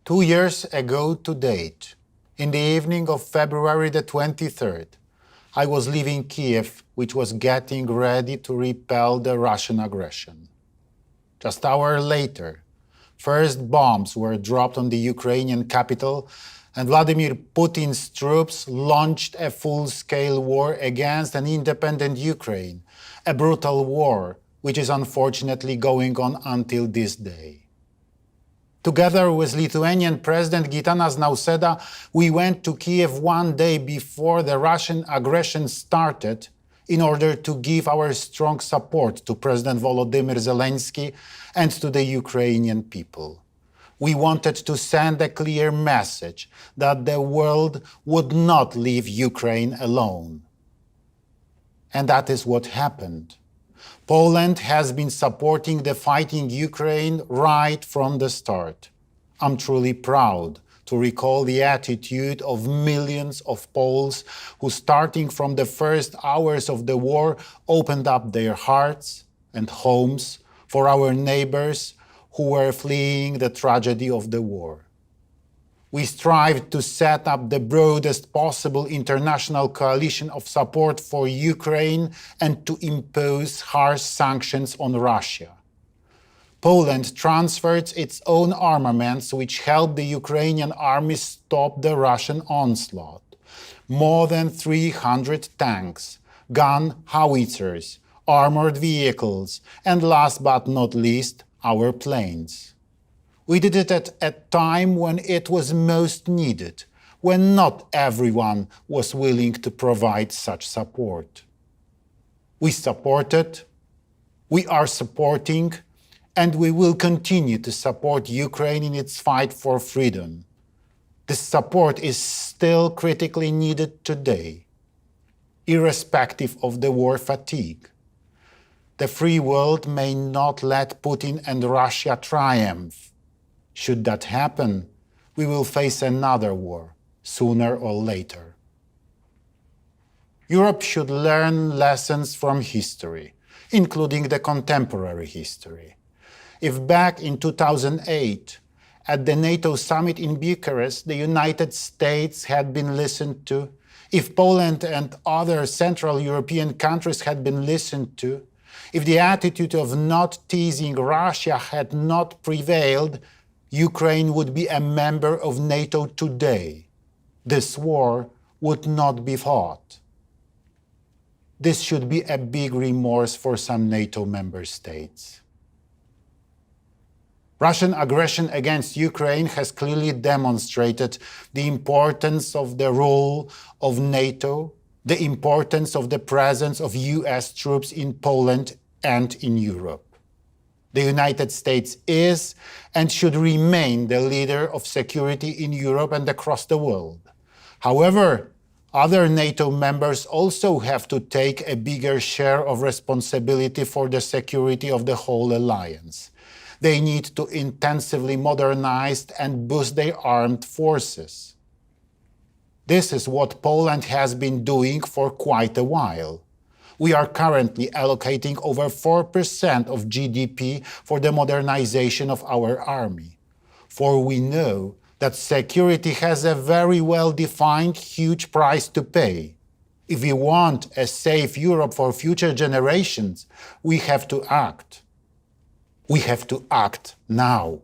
2 years ago to date, in the evening of February the 23rd, I was leaving Kiev, which was getting ready to repel the Russian aggression. Just an hour later, first bombs were dropped on the Ukrainian capital, and Vladimir Putin's troops launched a full-scale war against an independent Ukraine, a brutal war which is unfortunately going on until this day. Together with Lithuanian President Gitanas Nausėda, we went to Kiev one day before the Russian aggression started in order to give our strong support to President Volodymyr Zelensky and to the Ukrainian people. We wanted to send a clear message that the world would not leave Ukraine alone. And that is what happened. Poland has been supporting the fighting Ukraine right from the start. I'm truly proud to recall the attitude of millions of Poles who, starting from the first hours of the war, opened up their hearts and homes for our neighbors who were fleeing the tragedy of the war. We strived to set up the broadest possible international coalition of support for Ukraine and to impose harsh sanctions on Russia. Poland transferred its own armaments, which helped the Ukrainian army stop the Russian onslaught. More than 300 tanks, gun howitzers, armored vehicles, and last but not least, our planes. We did it at a time when it was most needed, when not everyone was willing to provide such support. We supported, we are supporting, and we will continue to support Ukraine in its fight for freedom. This support is still critically needed today, irrespective of the war fatigue. The free world may not let Putin and Russia triumph. Should that happen, we will face another war, sooner or later. Europe should learn lessons from history, including the contemporary history. If back in 2008, at the NATO summit in Bucharest, the United States had been listened to, if Poland and other Central European countries had been listened to, if the attitude of not teasing Russia had not prevailed, Ukraine would be a member of NATO today. This war would not be fought. This should be a big remorse for some NATO member states. Russian aggression against Ukraine has clearly demonstrated the importance of the role of NATO, the importance of the presence of US troops in Poland and in Europe. The United States is and should remain the leader of security in Europe and across the world. However, other NATO members also have to take a bigger share of responsibility for the security of the whole alliance. They need to intensively modernize and boost their armed forces. This is what Poland has been doing for quite a while. We are currently allocating over 4% of GDP for the modernization of our army. For we know that security has a very well-defined, huge price to pay. If we want a safe Europe for future generations, we have to act. We have to act now.